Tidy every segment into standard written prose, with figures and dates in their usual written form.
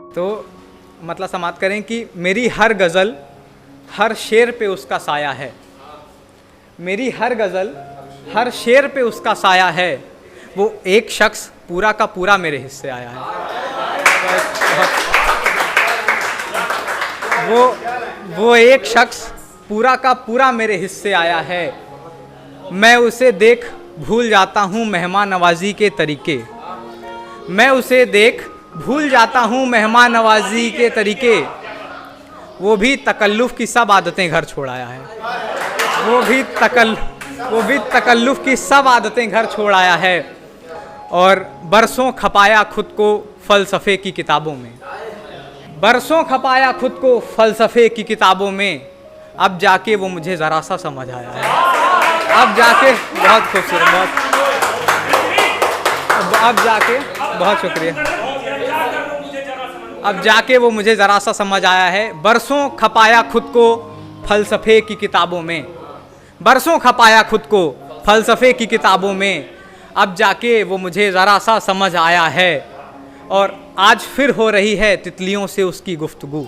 तो मतलब समाप्त करें कि मेरी हर गज़ल हर शेर पे उसका साया है, मेरी हर गज़ल हर शेर पे उसका साया है, वो एक शख्स पूरा का पूरा मेरे हिस्से आया है। वो एक शख्स पूरा का पूरा मेरे हिस्से आया है। मैं उसे देख भूल जाता हूँ मेहमान नवाजी के तरीके, मैं उसे देख भूल जाता हूँ मेहमान नवाजी के तरीके। वो भी तकल्लुफ़ की सब आदतें घर छोड़ आया है, वो भी तकल्लुफ़ की सब आदतें घर छोड़ आया है। और बरसों खपाया खुद को फ़लसफ़े की किताबों में, बरसों खपाया खुद को फ़लसफ़े की किताबों में, अब जाके वो मुझे ज़रा सा समझ आया है। अब जाके बहुत खूबसूरत, अब जाके बहुत शुक्रिया, अब जाके वो मुझे ज़रा सा समझ आया है। बरसों खपाया खुद को फ़लसफ़े की किताबों में, बरसों खपाया खुद को फ़लसफ़े की किताबों में, अब जाके वो मुझे ज़रा सा समझ आया है। और आज फिर हो रही है तितलियों से उसकी गुफ्तगू,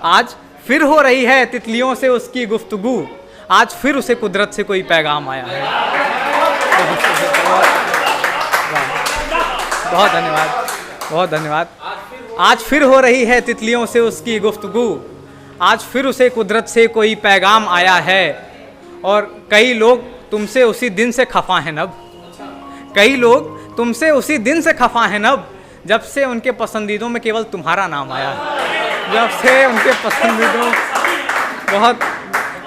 आज फिर हो रही है तितलियों से उसकी गुफ्तगू, आज फिर उसे कुदरत से कोई पैगाम आया है। बहुत धन्यवाद, बहुत धन्यवाद। आज फिर हो रही है तितलियों से उसकी गुफ्तगू, आज फिर उसे कुदरत से कोई पैगाम आया है। और कई लोग तुमसे उसी दिन से खफा हैं नब, कई लोग तुमसे उसी दिन से खफा हैं नब, जब से उनके पसंदीदों में केवल तुम्हारा नाम आया है, जब से उनके पसंदीदों, बहुत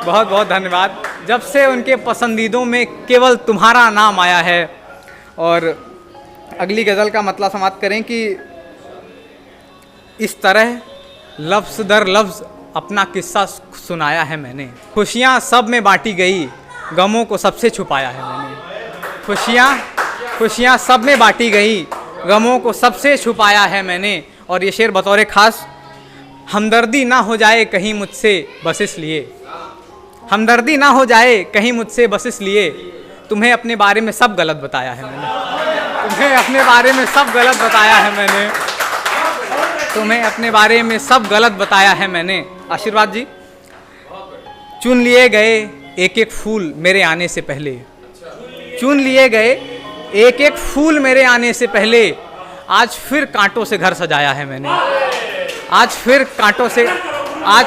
बहुत बहुत धन्यवाद, जब से उनके पसंदीदों में केवल तुम्हारा नाम आया है। और अगली गज़ल का मतलब समाप्त करें कि इस तरह लफ्ज़ दर लफ्ज़ अपना किस्सा सुनाया है मैंने, खुशियाँ सब में बांटी गई, गमों को सबसे छुपाया है मैंने। खुशियाँ सब में बांटी गई, गमों को सबसे छुपाया है मैंने। और ये शेर बतौर ख़ास, हमदर्दी ना हो जाए कहीं मुझसे बस इसलिए, हमदर्दी ना हो जाए कहीं मुझसे बस इसलिए, तुम्हें अपने बारे में सब गलत बताया है मैंने, तुम्हें अपने बारे में सब गलत बताया है मैंने, तुम्हें अपने बारे में सब गलत बताया है मैंने। आशीर्वाद जी, चुन लिए गए एक एक फूल मेरे आने से पहले, चुन लिए गए एक एक फूल मेरे आने से पहले, आज फिर कांटों से घर सजाया है मैंने, आज फिर कांटों से, आज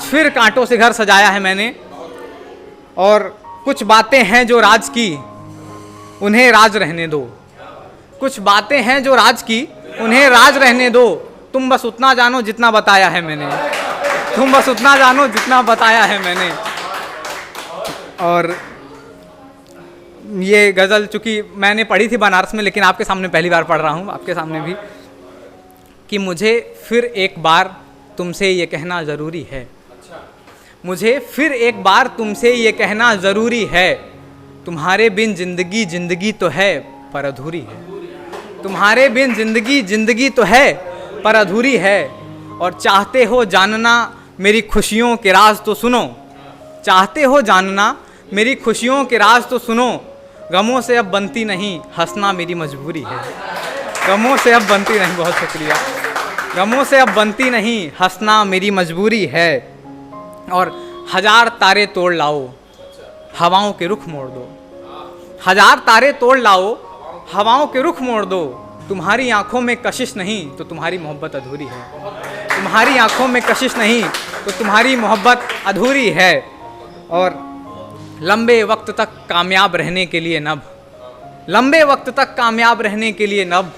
फिर कांटों से घर सजाया है मैंने। और कुछ बातें हैं जो राज की, उन्हें राज रहने दो, कुछ बातें हैं जो राज की, उन्हें राज रहने दो, तुम बस उतना जानो जितना बताया है मैंने, तुम बस उतना जानो जितना बताया है मैंने। और ये गज़ल चूँकि मैंने पढ़ी थी बनारस में, लेकिन आपके सामने पहली बार पढ़ रहा हूँ, आपके सामने भी, कि मुझे फिर एक बार तुमसे ये कहना ज़रूरी है, मुझे फिर एक बार तुमसे ये कहना ज़रूरी है, तुम्हारे बिन ज़िंदगी ज़िंदगी तो है पर अधूरी है, तुम्हारे बिन ज़िंदगी ज़िंदगी तो है पर अधूरी है। और चाहते हो जानना मेरी खुशियों के राज तो सुनो, चाहते हो जानना मेरी खुशियों के राज तो सुनो, गमों से अब बनती नहीं हंसना मेरी मजबूरी है, गमों से अब बनती नहीं, बहुत शुक्रिया, गमों से अब बनती नहीं हंसना मेरी मजबूरी है। और हजार तारे तोड़ लाओ हवाओं के रुख मोड़ दो, हजार तारे तोड़ लाओ हवाओं के रुख मोड़ दो, तुम्हारी आंखों में कशिश नहीं तो तुम्हारी मोहब्बत अधूरी है, तुम्हारी आंखों में कशिश नहीं तो तुम्हारी मोहब्बत अधूरी है। और लंबे वक्त तक कामयाब रहने के लिए नब, लंबे वक्त तक कामयाब रहने के लिए नब,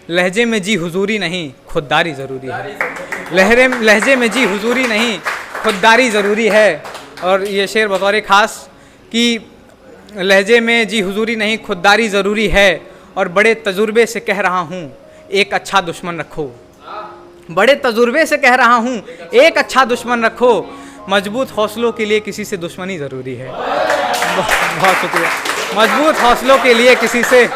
लहजे में जी हुजूरी नहीं खुददारी ज़रूरी है, लहजे में जी हुजूरी नहीं खुददारी ज़रूरी है। और ये शेर बतौर ख़ास कि लहजे में जी हुजूरी नहीं खुददारी ज़रूरी है। और बड़े तजुर्बे से कह रहा हूँ एक अच्छा दुश्मन रखो, बड़े तजुर्बे से कह रहा हूँ एक अच्छा दुश्मन रखो, मजबूत हौसलों के लिए किसी से दुश्मनी ज़रूरी है। बहुत शुक्रिया, मजबूत हौसलों के लिए किसी से